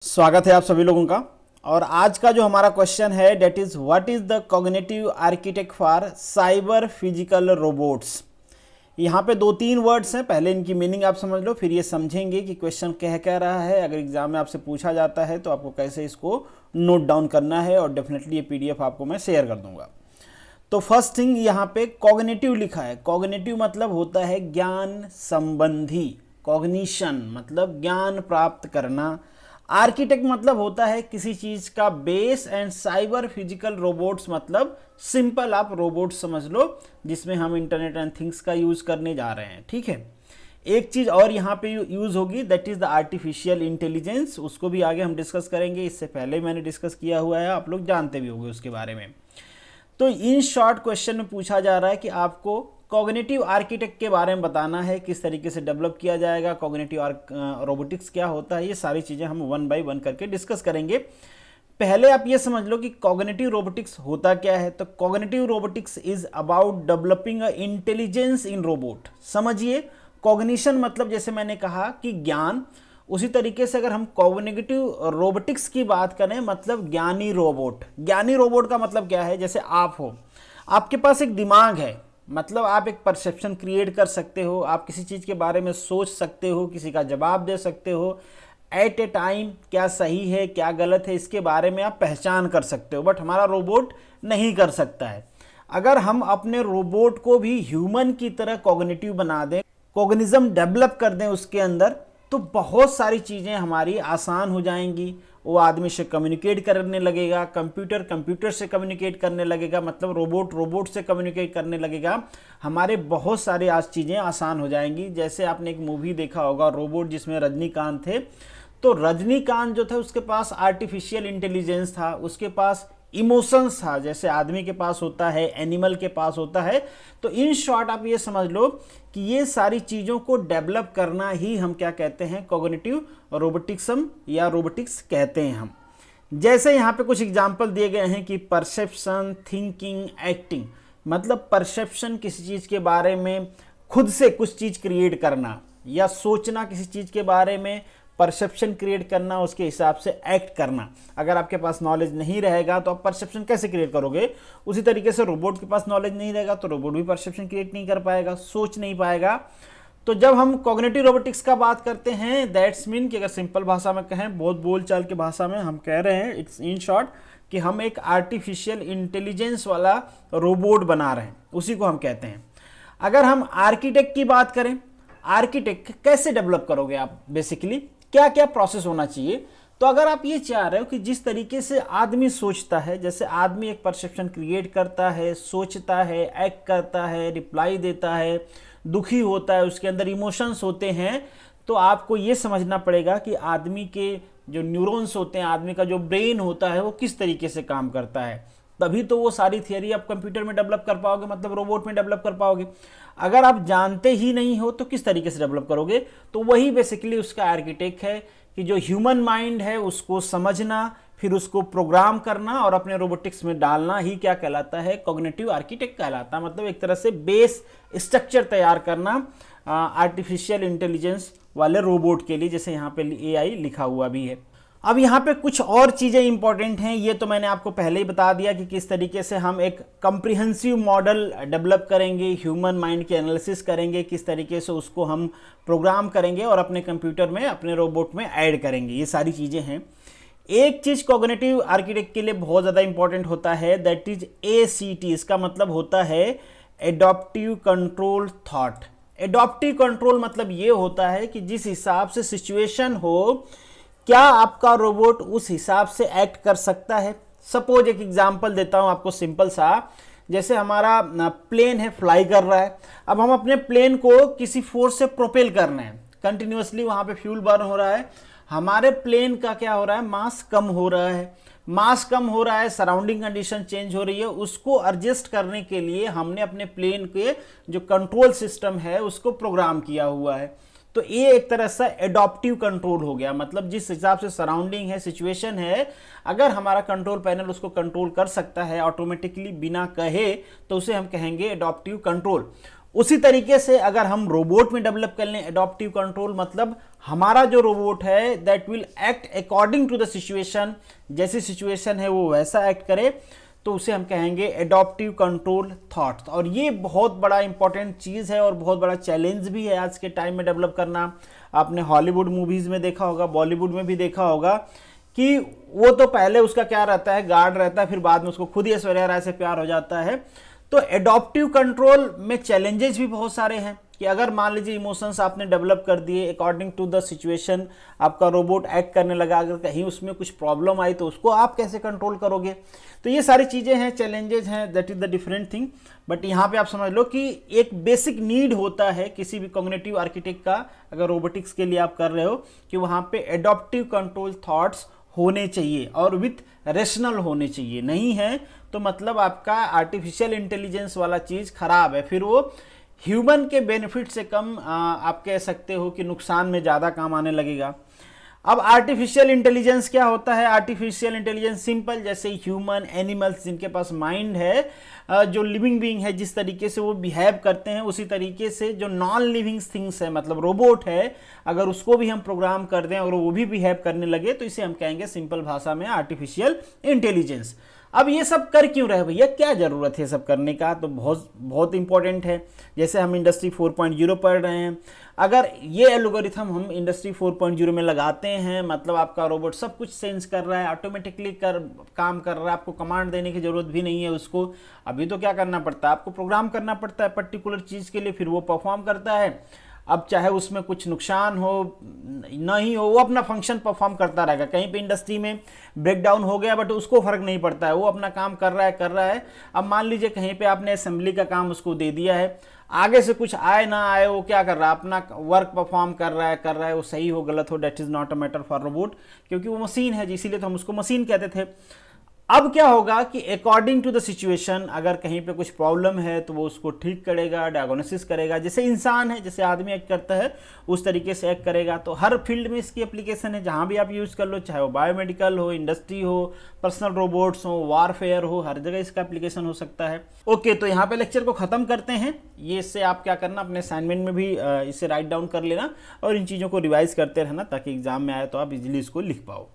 स्वागत है आप सभी लोगों का। और आज का जो हमारा क्वेश्चन है that is what is the cognitive architect for cyber physical robots. यहाँ पे दो तीन वर्ड्स हैं, पहले इनकी मीनिंग आप समझ लो, फिर ये समझेंगे कि क्वेश्चन कह रहा है। अगर एग्जाम में आपसे पूछा जाता है तो आपको कैसे इसको नोट डाउन करना है, और डेफिनेटली ये पीडीएफ आपको मैं शेयर कर दूंगा। तो फर्स्ट थिंग यहाँ पे कॉग्निटिव लिखा है। कॉग्निटिव मतलब होता है ज्ञान संबंधी, कॉग्निशन मतलब ज्ञान प्राप्त करना। आर्किटेक्ट मतलब होता है किसी चीज का base, and cyber physical robots मतलब सिंपल आप रोबोट समझ लो जिसमें हम इंटरनेट एंड थिंग्स का यूज करने जा रहे हैं। ठीक है, एक चीज और यहाँ पे यूज होगी, that is the artificial intelligence. उसको भी आगे हम डिस्कस करेंगे, इससे पहले मैंने डिस्कस किया हुआ है, आप लोग जानते भी होंगे उसके बारे में। तो इन शॉर्ट क्वेश्चन में पूछा जा रहा है कि आपको कॉग्निटिव आर्किटेक्ट के बारे में बताना है, किस तरीके से डेवलप किया जाएगा, कॉग्निटिव रोबोटिक्स क्या होता है, ये सारी चीज़ें हम वन बाय वन करके डिस्कस करेंगे। पहले आप ये समझ लो कि कॉग्निटिव रोबोटिक्स होता क्या है। तो cognitive robotics is about developing a intelligence in robot. समझिए, कॉग्निशन मतलब जैसे मैंने कहा कि ज्ञान, उसी तरीके से अगर हम कॉग्निटिव रोबोटिक्स की बात करें मतलब ज्ञानी रोबोट। ज्ञानी रोबोट का मतलब क्या है, जैसे आप हो, आपके पास एक दिमाग है, मतलब आप एक परसेप्शन क्रिएट कर सकते हो, आप किसी चीज़ के बारे में सोच सकते हो, किसी का जवाब दे सकते हो एट ए टाइम, क्या सही है क्या गलत है इसके बारे में आप पहचान कर सकते हो। बट हमारा रोबोट नहीं कर सकता है। अगर हम अपने रोबोट को भी ह्यूमन की तरह कॉग्निटिव बना दें, कॉग्निज्म डेवलप कर दें उसके अंदर, तो बहुत सारी चीज़ें हमारी आसान हो जाएंगी। वो आदमी से कम्युनिकेट करने लगेगा, कंप्यूटर कंप्यूटर से कम्युनिकेट करने लगेगा, मतलब रोबोट रोबोट से कम्युनिकेट करने लगेगा। हमारे बहुत सारे आज चीज़ें आसान हो जाएंगी। जैसे आपने एक मूवी देखा होगा रोबोट, जिसमें रजनीकांत थे। तो रजनीकांत जो था उसके पास आर्टिफिशियल इंटेलिजेंस था, उसके पास इमोशंस था, जैसे आदमी के पास होता है, एनिमल के पास होता है। तो इन शॉर्ट आप ये समझ लो कि ये सारी चीज़ों को डेवलप करना ही हम क्या कहते हैं, कॉग्निटिव रोबोटिक्सम या रोबोटिक्स कहते हैं हम। जैसे यहाँ पे कुछ एग्जाम्पल दिए गए हैं कि परसेप्शन, थिंकिंग, एक्टिंग। मतलब परसेप्शन किसी चीज़ के बारे में खुद से कुछ चीज़ क्रिएट करना, या सोचना किसी चीज़ के बारे में, परसेप्शन क्रिएट करना, उसके हिसाब से एक्ट करना। अगर आपके पास नॉलेज नहीं रहेगा तो आप परसेप्शन कैसे क्रिएट करोगे। उसी तरीके से रोबोट के पास नॉलेज नहीं रहेगा तो रोबोट भी परसेप्शन क्रिएट नहीं कर पाएगा, सोच नहीं पाएगा। तो जब हम कॉग्निटिव रोबोटिक्स का बात करते हैं, दैट्स मीन कि अगर सिंपल भाषा में कहें, बहुत बोलचाल की भाषा में हम कह रहे हैं इट्स इन शॉर्ट कि हम एक आर्टिफिशियल इंटेलिजेंस वाला रोबोट बना रहे हैं, उसी को हम कहते हैं। अगर हम आर्किटेक्ट की बात करें, आर्किटेक्ट कैसे डेवलप करोगे आप, बेसिकली क्या क्या प्रोसेस होना चाहिए। तो अगर आप ये चाह रहे हो कि जिस तरीके से आदमी सोचता है, जैसे आदमी एक परसेप्शन क्रिएट करता है, सोचता है, एक्ट करता है, रिप्लाई देता है, दुखी होता है, उसके अंदर इमोशंस होते हैं, तो आपको ये समझना पड़ेगा कि आदमी के जो न्यूरॉन्स होते हैं, आदमी का जो ब्रेन होता है, वो किस तरीके से काम करता है। तभी तो वो सारी थियरी आप कंप्यूटर में डेवलप कर पाओगे, मतलब रोबोट में डेवलप कर पाओगे। अगर आप जानते ही नहीं हो तो किस तरीके से डेवलप करोगे। तो वही बेसिकली उसका आर्किटेक्ट है कि जो ह्यूमन माइंड है उसको समझना, फिर उसको प्रोग्राम करना और अपने रोबोटिक्स में डालना ही क्या कहलाता है, कॉग्निटिव आर्किटेक्ट कहलाता है। मतलब एक तरह से बेस स्ट्रक्चर तैयार करना आर्टिफिशियल इंटेलिजेंस वाले रोबोट के लिए, जैसे यहाँ पे एआई लिखा हुआ भी है। अब यहाँ पे कुछ और चीज़ें इंपॉर्टेंट हैं, ये तो मैंने आपको पहले ही बता दिया कि किस तरीके से हम एक कम्प्रिहेंसिव मॉडल डेवलप करेंगे, ह्यूमन माइंड की एनालिसिस करेंगे, किस तरीके से उसको हम प्रोग्राम करेंगे और अपने कंप्यूटर में, अपने रोबोट में ऐड करेंगे, ये सारी चीज़ें हैं। एक चीज़ कॉग्निटिव आर्किटेक्ट के लिए बहुत ज़्यादा इंपॉर्टेंट होता है, दैट इज ACT। इसका मतलब होता है adaptive control thought. Adaptive control मतलब ये होता है कि जिस हिसाब से सिचुएशन हो, क्या आपका रोबोट उस हिसाब से एक्ट कर सकता है। सपोज एक एग्जांपल देता हूं आपको सिंपल सा, जैसे हमारा प्लेन है, फ्लाई कर रहा है। अब हम अपने प्लेन को किसी फोर्स से प्रोपेल करना है, कंटिन्यूअसली वहां पे फ्यूल बर्न हो रहा है, हमारे प्लेन का क्या हो रहा है, मास कम हो रहा है। मास कम हो रहा है, सराउंडिंग कंडीशन चेंज हो रही है, उसको एडजस्ट करने के लिए हमने अपने प्लेन के जो कंट्रोल सिस्टम है उसको प्रोग्राम किया हुआ है। तो ये एक तरह से एडॉप्टिव कंट्रोल हो गया, मतलब जिस हिसाब से सराउंडिंग है, सिचुएशन है, अगर हमारा कंट्रोल पैनल उसको कंट्रोल कर सकता है ऑटोमेटिकली बिना कहे, तो उसे हम कहेंगे एडॉप्टिव कंट्रोल। उसी तरीके से अगर हम रोबोट में डेवलप कर लें एडॉप्टिव कंट्रोल, मतलब हमारा जो रोबोट है that will act according to the situation, जैसी सिचुएशन है वो वैसा एक्ट करे, तो उसे हम कहेंगे एडॉप्टिव कंट्रोल थॉट्स। और ये बहुत बड़ा इंपॉर्टेंट चीज़ है और बहुत बड़ा चैलेंज भी है आज के टाइम में डेवलप करना। आपने हॉलीवुड मूवीज़ में देखा होगा, बॉलीवुड में भी देखा होगा कि वो तो पहले उसका क्या रहता है, गार्ड रहता है, फिर बाद में उसको खुद ही ऐश्वर्या राय से प्यार हो जाता है। तो एडॉप्टिव कंट्रोल में चैलेंजेस भी बहुत सारे हैं कि अगर मान लीजिए इमोशंस आपने डेवलप कर दिए अकॉर्डिंग टू द सिचुएशन, आपका रोबोट एक्ट करने लगा, अगर कहीं उसमें कुछ प्रॉब्लम आई तो उसको आप कैसे कंट्रोल करोगे। तो ये सारी चीज़ें हैं, चैलेंजेस हैं, that is the different thing. But यहाँ पे आप समझ लो कि एक बेसिक नीड होता है किसी भी कॉग्निटिव आर्किटेक्ट का, अगर रोबोटिक्स के लिए आप कर रहे हो, कि वहाँ पे एडॉप्टिव कंट्रोल थॉट्स होने चाहिए और विथ रेशनल होने चाहिए। नहीं है तो मतलब आपका आर्टिफिशियल इंटेलिजेंस वाला चीज़ खराब है, फिर वो ह्यूमन के बेनिफिट से कम आप कह सकते हो कि नुकसान में ज़्यादा काम आने लगेगा। अब आर्टिफिशियल इंटेलिजेंस क्या होता है? आर्टिफिशियल इंटेलिजेंस सिंपल, जैसे ह्यूमन, एनिमल्स जिनके पास माइंड है, जो लिविंग बीइंग है, जिस तरीके से वो बिहेव करते हैं उसी तरीके से जो नॉन लिविंग थिंग्स है, मतलब रोबोट है, अगर उसको भी हम प्रोग्राम कर दें और वो भी बिहेव करने लगे तो इसे हम कहेंगे सिंपल भाषा में आर्टिफिशियल इंटेलिजेंस। अब ये सब कर क्यों रहे भैया, क्या ज़रूरत है सब करने का? तो बहुत बहुत इंपॉर्टेंट है। जैसे हम इंडस्ट्री 4.0 पढ़ रहे हैं, अगर ये एल्गोरिथम हम इंडस्ट्री 4.0 में लगाते हैं, मतलब आपका रोबोट सब कुछ सेंस कर रहा है, ऑटोमेटिकली काम कर रहा है, आपको कमांड देने की ज़रूरत भी नहीं है उसको। अभी तो क्या करना पड़ता है, आपको प्रोग्राम करना पड़ता है पर्टिकुलर चीज़ के लिए, फिर वो परफॉर्म करता है। अब चाहे उसमें कुछ नुकसान हो नहीं हो, वो अपना फंक्शन परफॉर्म करता रहेगा। कहीं पे इंडस्ट्री में ब्रेकडाउन हो गया बट उसको फर्क नहीं पड़ता है, वो अपना काम कर रहा है। अब मान लीजिए कहीं पे आपने असेंबली का काम उसको दे दिया है, आगे से कुछ आए ना आए, वो क्या कर रहा है, अपना वर्क परफॉर्म कर रहा है। वो सही हो गलत हो, that is not a matter for robot, क्योंकि वो मशीन है, इसीलिए तो हम उसको मशीन कहते थे। अब क्या होगा कि अकॉर्डिंग टू द सिचुएशन, अगर कहीं पे कुछ प्रॉब्लम है तो वो उसको ठीक करेगा, डायग्नोसिस करेगा, जैसे इंसान है, जैसे आदमी एक्ट करता है उस तरीके से एक्ट करेगा। तो हर फील्ड में इसकी एप्लीकेशन है, जहाँ भी आप यूज़ कर लो, चाहे वो बायोमेडिकल हो, इंडस्ट्री हो, पर्सनल रोबोट्स हो, वारफेयर हो, हर जगह इसका एप्लीकेशन हो सकता है। ओके, तो यहाँ पे लेक्चर को ख़त्म करते हैं। ये इससे आप क्या करना, अपने असाइनमेंट में भी इसे राइट डाउन कर लेना और इन चीज़ों को रिवाइज करते रहना, ताकि एग्जाम में आए तो आप इजीली इसको लिख पाओ।